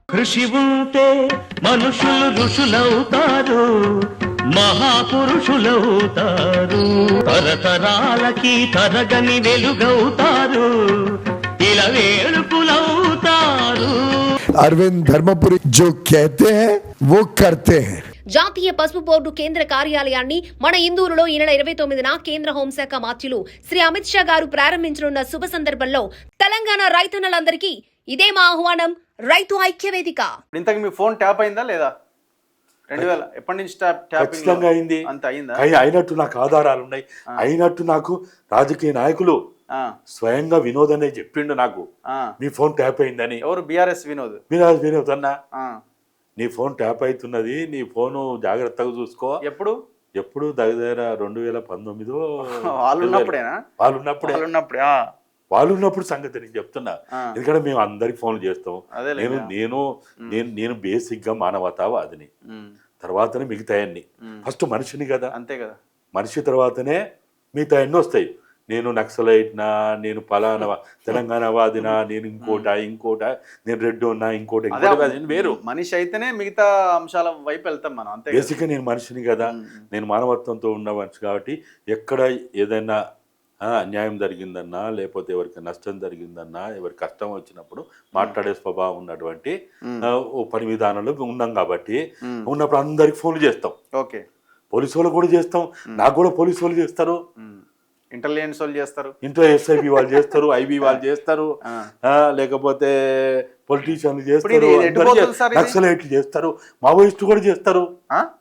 కృషి ఉంటే మనుషులు ఋషులవుతారు, మహాపురుషులవుతారు, తరతరాలకి తరగని వెలుగవుతారు, ఇలా వేడుకులవుతారు. अरविंद धर्मपुरी जो कहते हैं वो करते हैं. జాతీయ పసుపు బోర్డు కేంద్ర కార్యాలయాన్ని మన ఇందూరులో ఈ నెల 29న కేంద్ర హోంశాఖ మంత్రులు శ్రీ అమిత్ షా గారు ప్రారంభించనున్న శుభ సందర్భంలో తెలంగాణ రైతన్నలందరికీ ఇదే మా ఆహ్వానం. రైతు ఐక్య వేదిక. ఇంతకు మీ ఫోన్ ట్యాప్ అయిందా లేదా? 2000 ఎప్పటి నుంచి ఖచ్చితంగా అయింది. అంత అయిందా? అయినట్టు నాకు ఆధారాలు ఉన్నాయి. అయినట్టు నాకు రాజకీయ నాయకులు స్వయంగా వినోద్ అనే చెప్పిండు నాకు, మీ ఫోన్ ట్యాప్ అయిందని. ఎవరు? బిఆర్ఎస్ వినోద్. వినోద్ అన్న, నీ ఫోన్ ట్యాప్ అవుతున్నది, నీ ఫోను జాగ్రత్తగా చూసుకో. ఎప్పుడు దగ్గర 2019 వాళ్ళున్నప్పుడు సంగతి నీకు చెప్తున్నా. ఎందుకంటే మేము అందరికి ఫోన్లు చేస్తాం. నేను బేసిక్ గా మానవతావాదిని, తర్వాతనే మిగతాయన్ని. ఫస్ట్ మనిషిని కదా, అంతే కదా. మనిషి తర్వాతనే మిగతాయన్ని వస్తాయి. నేను నక్సలైట్నా, నేను పలానా తెలంగాణ వాదినా, నేను ఇంకోట, నేను రెడ్డి ఉన్నా, ఇంకోటి వేరు. మనిషి అయితేనే మిగతా అంశాల వైపు వెళ్తాం మనం, అంతే. బేసిక్గా నేను మనిషిని కదా, నేను మానవత్వంతో ఉన్న మనిషి కాబట్టి ఎక్కడ ఏదైనా అన్యాయం జరిగిందన్నా, లేకపోతే ఎవరికి నష్టం జరిగిందన్నా, ఎవరికి కష్టం వచ్చినప్పుడు మాట్లాడే స్వభావం ఉన్నటువంటి పని విధానంలో ఉన్నాం కాబట్టి ఉన్నప్పుడు అందరికి ఫోన్లు చేస్తాం. ఓకే, పోలీసు వాళ్ళు కూడా చేస్తాం, నాకు కూడా పోలీసు వాళ్ళు చేస్తారు, ఇంటెలిజెన్స్ వాళ్ళు చేస్తారు, ఎస్ఐబి వాళ్ళు చేస్తారు, ఐబీ వాళ్ళు చేస్తారు, లేకపోతే పొలిటీషియన్లు చేస్తారు, నక్సలైట్లు చేస్తారు, మావోయిస్టు కూడా చేస్తారు.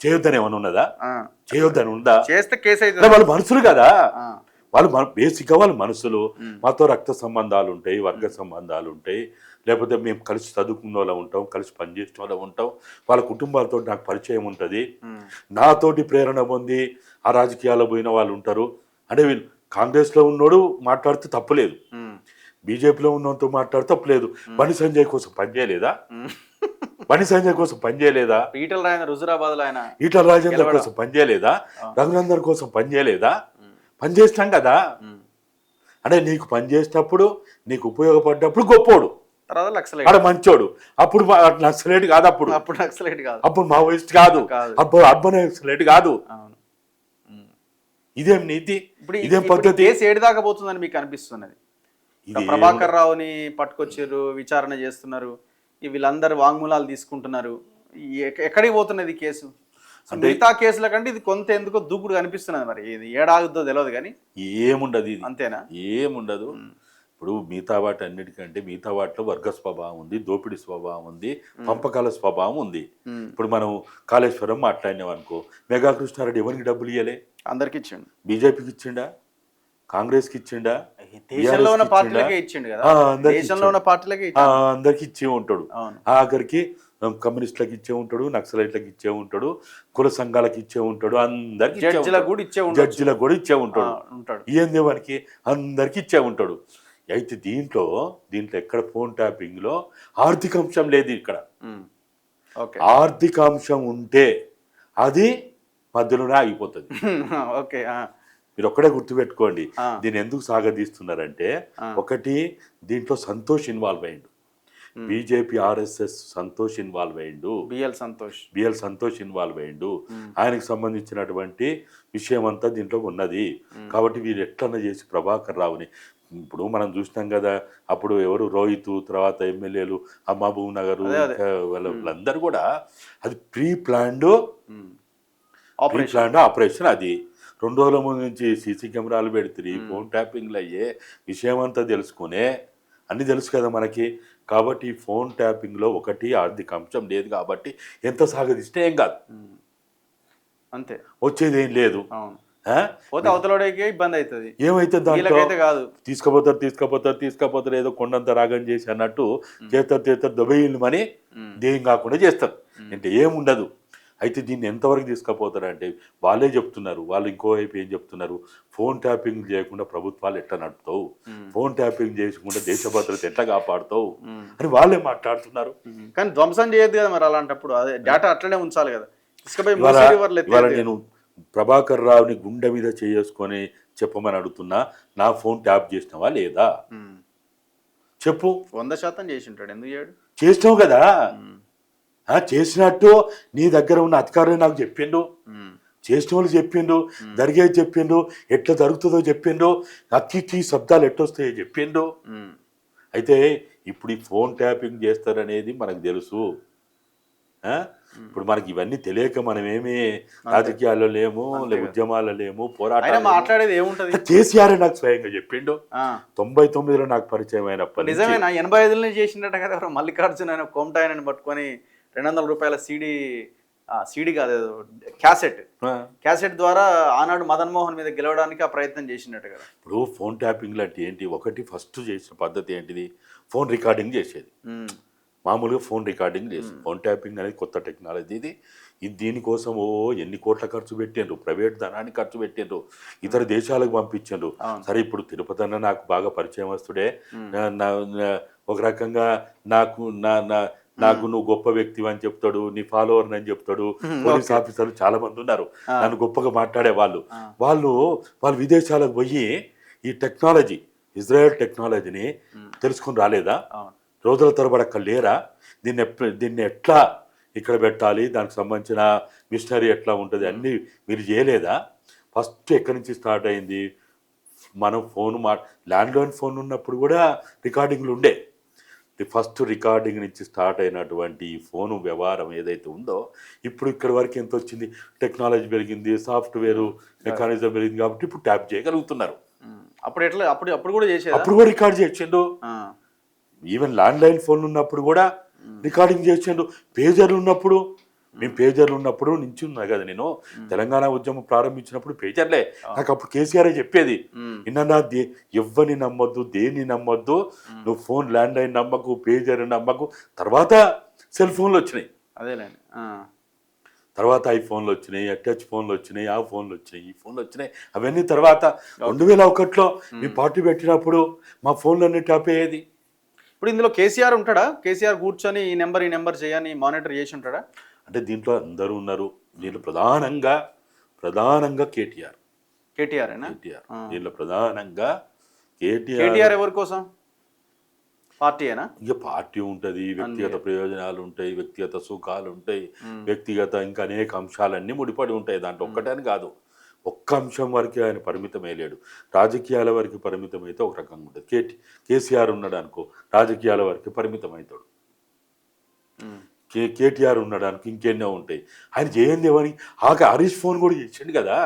చేయొద్దని ఏమైనా ఉన్నదా? చేయొద్దని ఉందా? చేస్తే కేసు అయితే వాళ్ళు మనుషులు కదా, వాళ్ళు బేసిక్గా వాళ్ళు మనుషులు. మాతో రక్త సంబంధాలు ఉంటాయి, వర్గ సంబంధాలు ఉంటాయి, లేకపోతే మేము కలిసి చదువుకున్న వాళ్ళం ఉంటాం, కలిసి పనిచేసిన వాళ్ళం ఉంటాం, వాళ్ళ కుటుంబాలతో నాకు పరిచయం ఉంటుంది, నాతోటి ప్రేరణ పొంది ఆ రాజకీయాల్లో పోయిన వాళ్ళు ఉంటారు. అంటే వీళ్ళు కాంగ్రెస్లో ఉన్నోడు మాట్లాడితే తప్పులేదు, బీజేపీలో ఉన్నతో మాట్లాడితే తప్పులేదు. బండి సంజయ్ కోసం పనిచేయలేదా? ఈటల రాజేందర్ కోసం పనిచేయలేదా? రఘునందన్ కోసం పనిచేయలేదా? పనిచేస్తాం కదా. అంటే నీకు పనిచేసేటప్పుడు, నీకు ఉపయోగపడ్డప్పుడు గొప్పోడు, అక్కడ మంచోడు, అప్పుడు నక్సలైట్ కాదు, అప్పుడు మావోయిస్ట్ కాదు, అప్పుడు అర్బన్ నక్సలైట్ కాదు. ఇదేం నీతి, ఇదేం పద్ధతి? కేసు ఏడు దాకా పోతుందని మీకు అనిపిస్తున్నది? ప్రభాకర్ రావుని పట్టుకొచ్చారు, విచారణ చేస్తున్నారు, వీళ్ళందరూ వాంగ్మూలాలు తీసుకుంటున్నారు, ఎక్కడికి పోతున్నది కేసు? మిగతా కేసుల కంటే ఇది కొంత ఎందుకో దూకుడు కనిపిస్తున్నది. మరి ఇది ఏడాగుద్దో తెలియదు కానీ ఏముండదు, ఇది అంతేనా? ఏముండదు. ఇప్పుడు మిగతా వాటి అన్నిటికంటే మిగతా వాటిలో వర్గ స్వభావం ఉంది, దోపిడీ స్వభావం ఉంది, పంపకాల స్వభావం ఉంది. ఇప్పుడు మనం కాళేశ్వరం మాట్లాడినాం అనుకో, మెగా కృష్ణారెడ్డి ఎవరికి డబ్బులు ఇవ్వలే? అందరికి ఇచ్చిండు. బీజేపీకి ఇచ్చిండా? కాంగ్రెస్కి ఇచ్చిండా? దేశంలో ఉన్న పార్టీలకే ఇచ్చిండు కదా, దేశంలో ఉన్న పార్టీలకే అందరికి ఇచ్చే ఉంటాడు. ఆఖరికి కమ్యూనిస్టులకు ఇచ్చే ఉంటాడు, నక్సలైట్లకు ఇచ్చే ఉంటాడు, కుల సంఘాలకు ఇచ్చే ఉంటాడు, అందరికి జడ్జిలకు కూడా ఇచ్చే ఉంటాడు. ఏంది వానికి అందరికి ఇచ్చే ఉంటాడు. అయితే దీంట్లో ఎక్కడ ఫోన్ ట్యాపింగ్ లో ఆర్థిక అంశం లేదు. ఇక్కడ ఆర్థిక అంశం ఉంటే అది మధ్యలోనే ఆగిపోతుంది. మీరు ఒక్కడే గుర్తుపెట్టుకోండి, దీన్ని ఎందుకు సాగదీస్తున్నారంటే, ఒకటి దీంట్లో సంతోష్ ఇన్వాల్వ్ అయ్యిండు, బీజేపీ ఆర్ఎస్ఎస్ సంతోష్ ఇన్వాల్వ్ అయ్యిండు, బిఎల్ సంతోష్ ఇన్వాల్వ్ అయ్యిండు, ఆయనకు సంబంధించినటువంటి విషయం అంతా దీంట్లో ఉన్నది. కాబట్టి వీరు ఎట్లన్నా చేసి ప్రభాకర్ రావుని, ఇప్పుడు మనం చూసినాం కదా, అప్పుడు ఎవరు రోహిత్, తర్వాత ఎమ్మెల్యేలు మహబూబ్ నగర్, వాళ్ళందరూ కూడా అది ప్రీ ప్లాన్డ్ ఆపరేషన్. అది 2 రోజుల ముందు నుంచి సీసీ కెమెరాలు పెడుతుంది, ఫోన్ ట్యాపింగ్లు అయ్యే విషయం అంతా తెలుసుకునే అన్నీ తెలుసు కదా మనకి. కాబట్టి ఫోన్ ట్యాపింగ్లో ఒకటి ఆర్థిక అంశం లేదు కాబట్టి ఎంత సాగదీస్తే ఏం కాదు, అంతే, వచ్చేది ఏం లేదు. ఇబ్బంది అవుతుంది. ఏమైతే దాంట్లో తీసుకపోతారు ఏదో కొండంత రాగం చేసి అన్నట్టు చేస్తారు దొబేయమని దేం కాకుండా చేస్తారు, అంటే ఏముండదు. అయితే దీన్ని ఎంతవరకు తీసుకుపోతారంటే వాళ్ళే చెప్తున్నారు, వాళ్ళు ఇంకోవైపు ఏం చెప్తున్నారు, ఫోన్ ట్యాపింగ్ చేయకుండా ప్రభుత్వాలు ఎట్లా నడుపుతావు, ఫోన్ ట్యాపింగ్ చేయకుండా దేశ భద్రత ఎట్లా కాపాడుతావు అని వాళ్ళే మాట్లాడుతున్నారు. కానీ ధ్వంసం చేయొద్దు కదా మరి, అలాంటప్పుడు అదే డేటా అట్లనే ఉంచాలి కదా. నేను ప్రభాకర్ రావుని గుండె మీద చేసుకొని చెప్పమని అడుగుతున్నా, నా ఫోన్ ట్యాప్ చేసినావా లేదా చెప్పు. 100% చేసి ఉంటాడు, ఎందుకు చేయడు? చేసినావు కదా. చేసినట్టు నీ దగ్గర ఉన్న అధికారులు నాకు చెప్పిండు, చేసిన వాళ్ళు చెప్పిండు, జరిగేది చెప్పిండు, ఎట్లా జరుగుతుందో చెప్పిండు, అతిథి శబ్దాలు ఎట్టొస్తాయో చెప్పిండు. అయితే ఇప్పుడు ఈ ఫోన్ ట్యాపింగ్ చేస్తారనేది మనకు తెలుసు. ఇప్పుడు మనకి ఇవన్నీ తెలియక మనమేమి రాజకీయాల్లో లేము, ఉద్యమాల్లో లేము, పోరాటాలు మాట్లాడేది ఏముంటది. కేసీఆర్ నాకు స్వయంగా చెప్పిండు. 99లో నాకు పరిచయం అయినప్పటి నిజమేనా? 85లో చేసినట్టు కదా మల్లికార్జున ఆయన కోమటాయనని పట్టుకొని 200 రూపాయల సీడీ కాదు క్యాసెట్ ద్వారా ఆనాడు మదన్ మోహన్ మీద గెలవడానికి ఆ ప్రయత్నం చేసినట్టు కదా. ఇప్పుడు ఫోన్ ట్యాపింగ్ లాంటి ఏంటి, ఒకటి ఫస్ట్ చేసిన పద్ధతి ఏంటిది, ఫోన్ రికార్డింగ్ చేసేది. మామూలుగా ఫోన్ రికార్డింగ్ చేసేది. ఫోన్ ట్యాపింగ్ అనేది కొత్త టెక్నాలజీ. ఇది దీనికోసం ఎన్ని కోట్ల ఖర్చు పెట్టిండ్రు, ప్రైవేట్ ధనాన్ని ఖర్చు పెట్టిండ్రు, ఇతర దేశాలకు పంపించిండ్రు. సరే ఇప్పుడు తిరుపతి అన్న నాకు బాగా పరిచయం వస్తుడే, ఒక రకంగా నాకు నువ్వు గొప్ప వ్యక్తి అని చెప్తాడు, నీ ఫాలోవర్ అని చెప్తాడు. పోలీస్ ఆఫీసర్లు చాలా మంది ఉన్నారు నన్ను గొప్పగా మాట్లాడే వాళ్ళు విదేశాలకు పోయి ఈ టెక్నాలజీ, ఇజ్రాయెల్ టెక్నాలజీని తెలుసుకుని రాలేదా? రోజుల తరబడి అక్కడ లేరా? దీన్ని ఎట్లా ఇక్కడ పెట్టాలి, దానికి సంబంధించిన మిషనరీ ఎట్లా ఉంటుంది అన్నీ మీరు చేయలేదా? ఫస్ట్ ఎక్కడి నుంచి స్టార్ట్ అయింది? మనం ల్యాండ్లైన్ ఫోన్ ఉన్నప్పుడు కూడా రికార్డింగ్లు ఉండే. ఫస్ట్ రికార్డింగ్ నుంచి స్టార్ట్ అయినటువంటి ఈ ఫోను వ్యవహారం ఏదైతే ఉందో ఇప్పుడు ఇక్కడి వరకు ఎంత వచ్చింది, టెక్నాలజీ పెరిగింది, సాఫ్ట్వేర్ మెకానిజం పెరిగింది కాబట్టి ఇప్పుడు ట్యాప్ చేయగలుగుతున్నారు. అప్పుడు కూడా చేసేది, అప్పుడు కూడా రికార్డ్ చేసిండు. ఈవెన్ ల్యాండ్లైన్ ఫోన్ ఉన్నప్పుడు కూడా రికార్డింగ్ చేసిండు. పేజర్లు ఉన్నప్పుడు, మేము పేజర్లు ఉన్నప్పుడు నుంచి ఉన్నా కదా నేను తెలంగాణ ఉద్యమం ప్రారంభించినప్పుడు పేజర్లే. నాకు అప్పుడు కేసీఆర్ చెప్పేది, నిన్న ఎవ్వని నమ్మొద్దు, దేన్ని నమ్మొద్దు, నువ్వు ఫోన్ ల్యాండ్లైన్ నమ్మకు, పేజర్ నమ్మకు. తర్వాత సెల్ ఫోన్లు వచ్చినాయి, అదేలేండి. తర్వాత ఐఫోన్లు వచ్చినాయి, టచ్ ఫోన్లు వచ్చినాయి, ఆ ఫోన్లు వచ్చినాయి, ఈ ఫోన్లు వచ్చినాయి. అవన్నీ తర్వాత 2001లో మీ పార్టీ పెట్టినప్పుడు మా ఫోన్లన్నీ ట్యాప్ అయ్యేది. ఇప్పుడు ఇందులో కేసీఆర్ ఉంటాడా? కేసీఆర్ కూర్చొని ఈ నెంబర్ చేయని మానిటర్ చేసి ఉంటాడా? అంటే దీంట్లో అందరూ ఉన్నారు. దీంట్లో ప్రధానంగా కేటీఆర్. దీంట్లో ప్రధానంగా కేటీఆర్ ఎవరి కోసం? పార్టీయేనా? ఇక పార్టీ ఉంటుంది, వ్యక్తిగత ప్రయోజనాలు ఉంటాయి, వ్యక్తిగత సుఖాలు ఉంటాయి, వ్యక్తిగత ఇంకా అనేక అంశాలన్నీ ముడిపడి ఉంటాయి. దాంట్లో ఒక్కటని కాదు, ఒక్క అంశం వరకు ఆయన పరిమితమే లేడు. రాజకీయాల వరకు పరిమితం అయితే ఒక రకంగా ఉంటుంది. కేసీఆర్ ఉన్నాడు అనుకో, రాజకీయాల వరకు పరిమితం అవుతాడు. కేటీఆర్ ఉన్నాడానికి ఇంకెన్నో ఉంటాయి. ఆయన చేయండి ఏమని హరీష్ ఫోన్ కూడా చేసిండు కదా.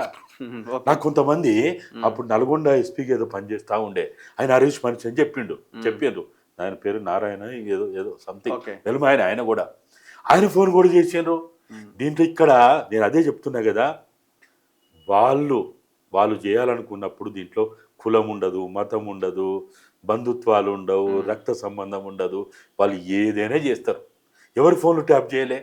నాకు కొంతమంది అప్పుడు నల్గొండ ఎస్పీకి ఏదో పనిచేస్తూ ఉండే, ఆయన హరీష్ మనిషి అని చెప్పిండ్రు. ఆయన పేరు నారాయణ ఏదో సంథింగ్ తెలుగు. ఆయన కూడా ఆయన ఫోన్ కూడా చేసిండ్రు. దీంట్లో ఇక్కడ నేను అదే చెప్తున్నా కదా, వాళ్ళు చేయాలనుకున్నప్పుడు దీంట్లో కులం ఉండదు, మతం ఉండదు, బంధుత్వాలు ఉండవు, రక్త సంబంధం ఉండదు. వాళ్ళు ఏదైనా చేస్తారు. ఎవరి ఫోన్లు ట్యాప్ చేయలే.